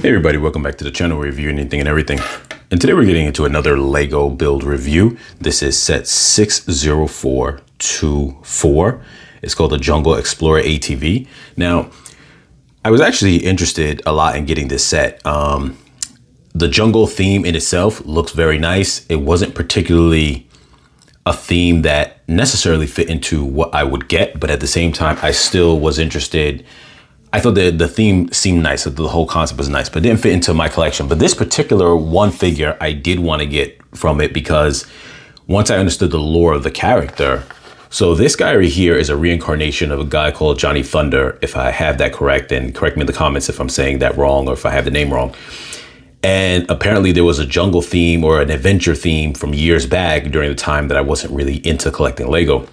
Hey everybody, welcome back to the channel. We review anything and everything. And today we're getting into another Lego build review. This is set 60424. It's called the Jungle Explorer ATV. Now, I was actually interested a lot in getting this set. The jungle theme in itself looks very nice. It wasn't particularly a theme that necessarily fit into what I would get, but at the same time, I still was interested. I thought the theme seemed nice, the whole concept was nice, but it didn't fit into my collection. But this particular one figure I did want to get from it because once I understood the lore of the character. So this guy right here is a reincarnation of a guy called Johnny Thunder, if I have that correct, and correct me in the comments if I'm saying that wrong or if I have the name wrong. And apparently there was a jungle theme or an adventure theme from years back during the time that I wasn't really into collecting Lego.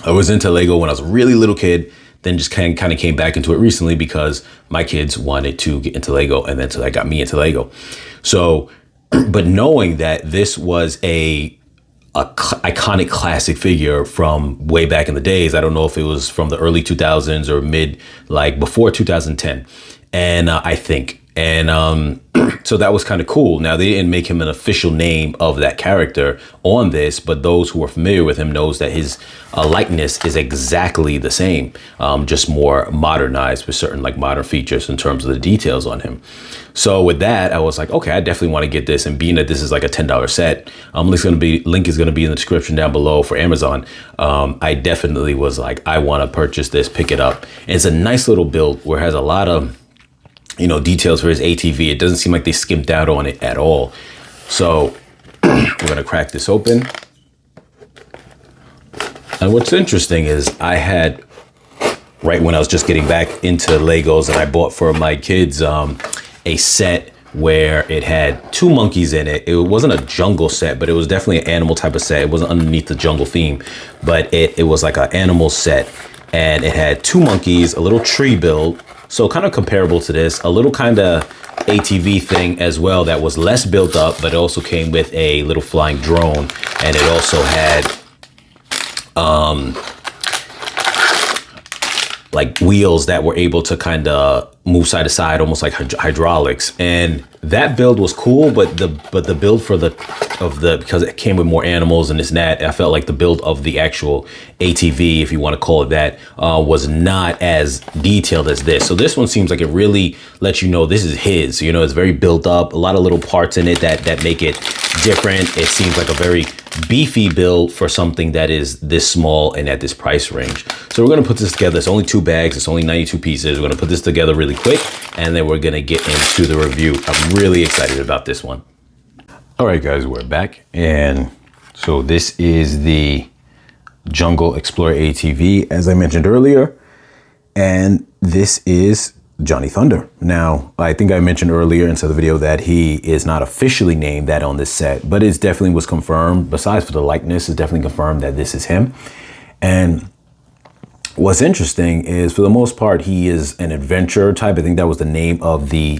I was into Lego when I was a really little kid. Then just kind of came back into it recently because my kids wanted to get into Lego, and then so that got me into Lego. So, but knowing that this was a iconic classic figure from way back in the days, I don't know if it was from the early 2000s or before 2010, and I think. And so that was kind of cool. Now, they didn't make him an official name of that character on this, but those who are familiar with him knows that his likeness is exactly the same, just more modernized with certain modern features in terms of the details on him. So with that, I was like, okay, I definitely want to get this. And being that this is like a $10 set, link is going to be in the description down below for Amazon. I definitely was like, I want to purchase this, pick it up. And it's a nice little build where it has a lot of details for his ATV. It doesn't seem like they skimped out on it at all. So we're gonna crack this open. And what's interesting is I had, right when I was just getting back into Legos, and I bought for my kids a set where it had two monkeys in it. It wasn't a jungle set, but it was definitely an animal type of set. It wasn't underneath the jungle theme, but it was like an animal set. And it had two monkeys, a little tree build. So kind of comparable to this, a little kind of ATV thing as well that was less built up, but it also came with a little flying drone. And it also had wheels that were able to kind of move side to side, almost like hydraulics. And that build was cool, but the build because it came with more animals and this and that, I felt like the build of the actual ATV, if you want to call it that, was not as detailed as this. So this one seems like it really lets you know this is his. It's very built up, a lot of little parts in it that make it different. It seems like a very beefy build for something that is this small and at this price range. So we're going to put this together. It's only 2 bags. It's only 92 pieces. We're going to put this together really quick, and then we're going to get into the review. I'm really excited about this one. All right, guys, we're back. And so this is the Jungle Explorer ATV, as I mentioned earlier. And this is Johnny Thunder. Now, I think I mentioned earlier inside the video that he is not officially named that on this set, but it definitely was confirmed. Besides for the likeness, it's definitely confirmed that this is him. And what's interesting is, for the most part, he is an adventure type. I think that was the name of the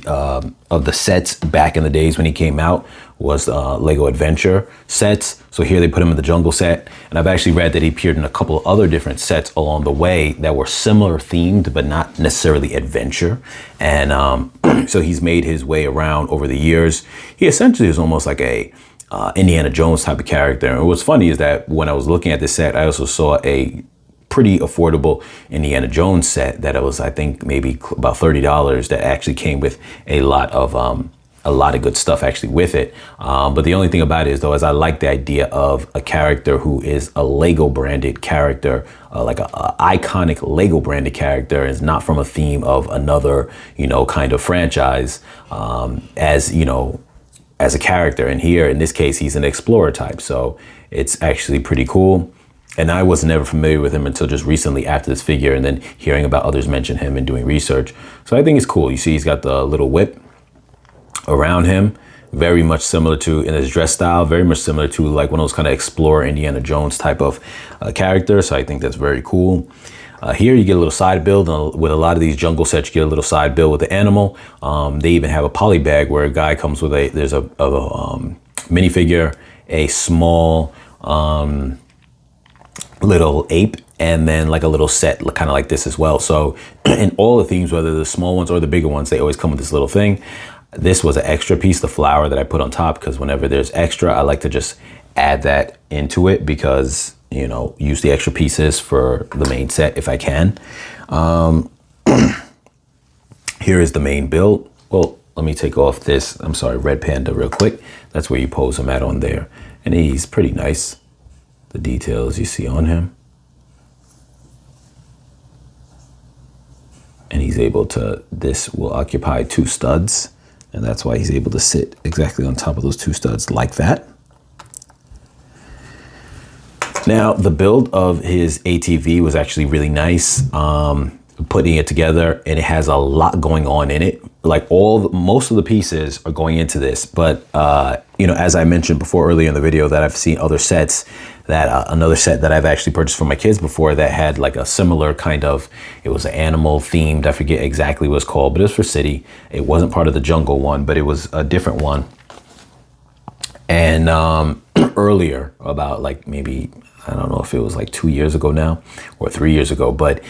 sets back in the days when he came out, was Lego Adventure sets. So here they put him in the jungle set. And I've actually read that he appeared in a couple of other different sets along the way that were similar themed, but not necessarily adventure. And so he's made his way around over the years. He essentially is almost like a Indiana Jones type of character. And what's funny is that when I was looking at this set, I also saw a pretty affordable Indiana Jones set that it was, I think, maybe about $30 that actually came with a lot of good stuff actually with it. But the only thing about it is, though, is I like the idea of a character who is a Lego branded character, like a iconic Lego branded character, is not from a theme of another, kind of franchise, as a character. And here, in this case, he's an explorer type. So it's actually pretty cool. And I was never familiar with him until just recently after this figure, and then hearing about others mention him and doing research. So I think it's cool. You see, he's got the little whip around him, very much similar to, in his dress style, very much similar to like one of those kind of explorer Indiana Jones type of character. So I think that's very cool. Here you get a little side build. With a lot of these jungle sets, you get a little side build with the animal. They even have a poly bag where a guy comes with there's a minifigure, a small little ape, and then like a little set kind of like this as well. So in all the themes, whether the small ones or the bigger ones, they always come with this little thing. This was an extra piece, the flower that I put on top, because whenever there's extra, I like to just add that into it because, you know, use the extra pieces for the main set if I can. Here is the main build. Well, let me take off this, I'm sorry, red panda real quick. That's where you pose him at on there. And he's pretty nice. The details you see on him. And he's able to, this will occupy 2 studs. And that's why he's able to sit exactly on top of those 2 studs like that. Now, the build of his ATV was actually really nice. Putting it together, and it has a lot going on in it. Like most of the pieces are going into this, but you know, as I mentioned before earlier in the video, that I've seen other sets, that another set that I've actually purchased for my kids before that had like a similar kind of, it was an animal themed, I forget exactly what it's called, but it was for city. It wasn't part of the jungle one, but it was a different one. And earlier, about like maybe, I don't know if it was like 2 years ago now or 3 years ago, but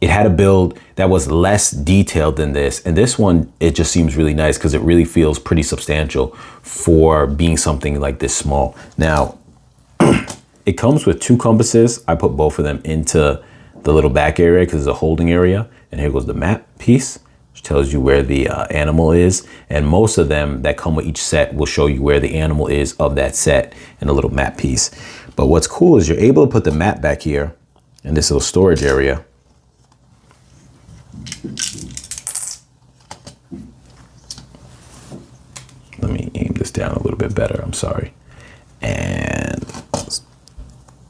it had a build that was less detailed than this. And this one, it just seems really nice because it really feels pretty substantial for being something like this small. Now, it comes with 2 compasses. I put both of them into the little back area because it's a holding area. And here goes the map piece, which tells you where the animal is. And most of them that come with each set will show you where the animal is of that set in a little map piece. But what's cool is you're able to put the map back here in this little storage area. Let me aim this down a little bit better, I'm sorry. And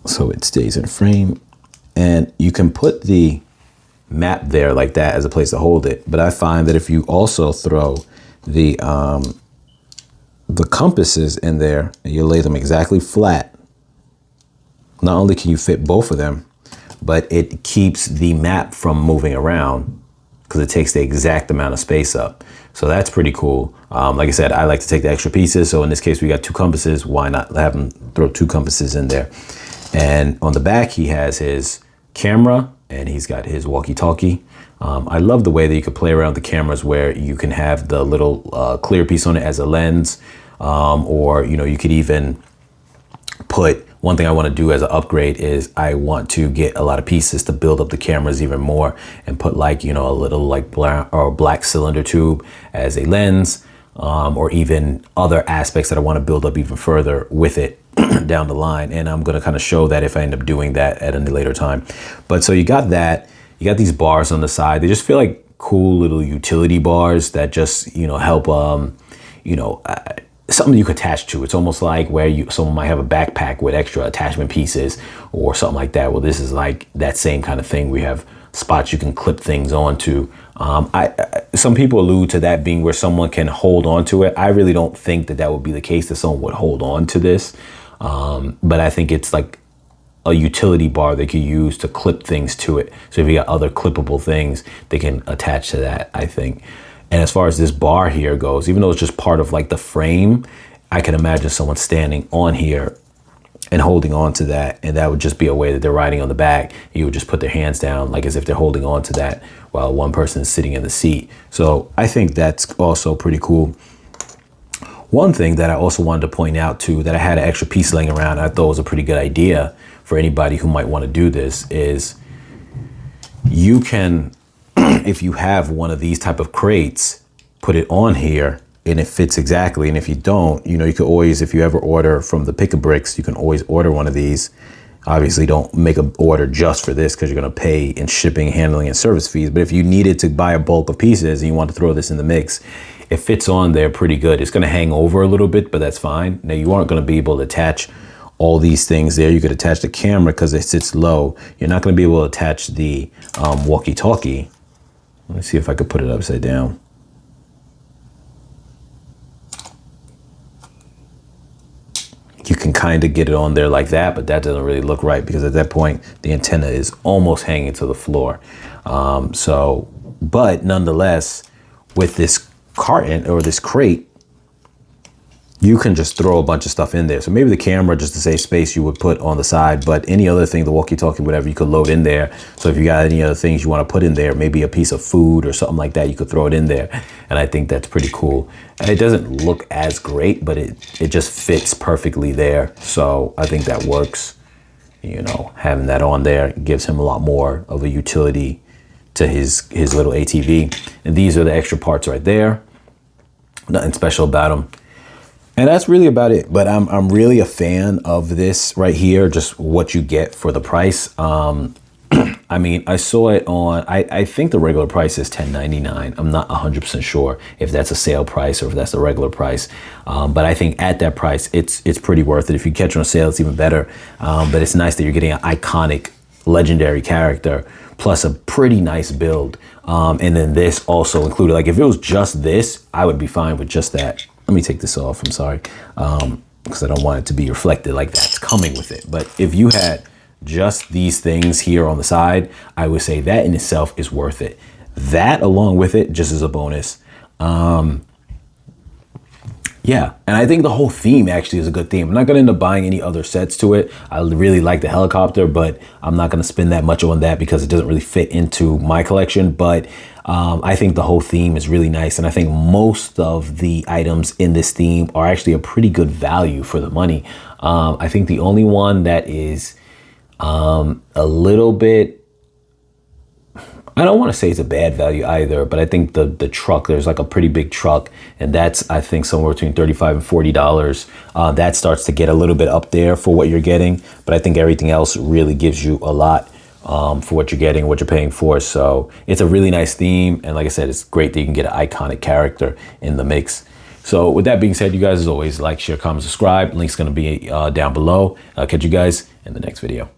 so it stays in frame. And you can put the map there like that as a place to hold it. But I find that if you also throw the compasses in there and you lay them exactly flat, not only can you fit both of them, but it keeps the map from moving around because it takes the exact amount of space up. So that's pretty cool. Like I said, I like to take the extra pieces. So in this case, we got 2 compasses. Why not have him throw 2 compasses in there? And on the back, he has his camera and he's got his walkie-talkie. I love the way that you could play around with the cameras where you can have the little clear piece on it as a lens, or, you know, you could even put, one thing I want to do as an upgrade is I want to get a lot of pieces to build up the cameras even more and put like, you know, a little like black cylinder tube as a lens, or even other aspects that I want to build up even further with it down the line. And I'm going to kind of show that if I end up doing that at a later time. But so you got that, you got these bars on the side. They just feel like cool little utility bars that just, you know, help, you know, something you could attach to. It's almost like where someone might have a backpack with extra attachment pieces or something like that. Well, this is like that same kind of thing. We have spots you can clip things onto. Some people allude to that being where someone can hold on to it. I really don't think that would be the case, that someone would hold on to this. But I think it's like a utility bar they could use to clip things to it. So if you got other clippable things, they can attach to that, I think. And as far as this bar here goes, even though it's just part of like the frame, I can imagine someone standing on here and holding on to that. And that would just be a way that they're riding on the back. You would just put their hands down like as if they're holding on to that while one person is sitting in the seat. So I think that's also pretty cool. One thing that I also wanted to point out too, that I had an extra piece laying around, I thought was a pretty good idea for anybody who might want to do this, is you can, if you have one of these type of crates, put it on here and it fits exactly. And if you don't, you know, you could always, if you ever order from the Pick-a-Bricks, you can always order one of these. Obviously don't make an order just for this because you're going to pay in shipping, handling, and service fees. But if you needed to buy a bulk of pieces and you want to throw this in the mix, it fits on there pretty good. It's going to hang over a little bit, but that's fine. Now you aren't going to be able to attach all these things there. You could attach the camera because it sits low. You're not going to be able to attach the walkie-talkie. Let me see if I could put it upside down. You can kind of get it on there like that, but that doesn't really look right because at that point, the antenna is almost hanging to the floor. But nonetheless, with this carton or this crate, you can just throw a bunch of stuff in there. So maybe the camera, just to save space, you would put on the side, but any other thing, the walkie-talkie, whatever, you could load in there. So if you got any other things you want to put in there, maybe a piece of food or something like that, you could throw it in there. And I think that's pretty cool. And it doesn't look as great, but it just fits perfectly there. So I think that works. You know, having that on there gives him a lot more of a utility to his little ATV. And these are the extra parts right there. Nothing special about them. And that's really about it. But I'm really a fan of this right here, just what you get for the price. I mean, I saw it on, I think the regular price is $10.99. I'm not 100% sure if that's a sale price or if that's the regular price. But I think at that price, it's pretty worth it. If you catch it on sale, it's even better. But it's nice that you're getting an iconic, legendary character, plus a pretty nice build. And then this also included. Like if it was just this, I would be fine with just that. Let me take this off, I'm sorry. Because I don't want it to be reflected like that's coming with it. But if you had just these things here on the side, I would say that in itself is worth it. That along with it just is a bonus. Yeah, and I think the whole theme actually is a good theme. I'm not gonna end up buying any other sets to it. I really like the helicopter, but I'm not gonna spend that much on that because it doesn't really fit into my collection. But I think the whole theme is really nice. And I think most of the items in this theme are actually a pretty good value for the money. I think the only one that is a little bit, I don't want to say it's a bad value either, but I think the truck, there's like a pretty big truck, and that's, I think, somewhere between $35 and $40. That starts to get a little bit up there for what you're getting, but I think everything else really gives you a lot for what you're getting, what you're paying for. So it's a really nice theme, and like I said, it's great that you can get an iconic character in the mix. So with that being said, you guys, as always, like, share, comment, subscribe. Link's going to be down below. I'll catch you guys in the next video.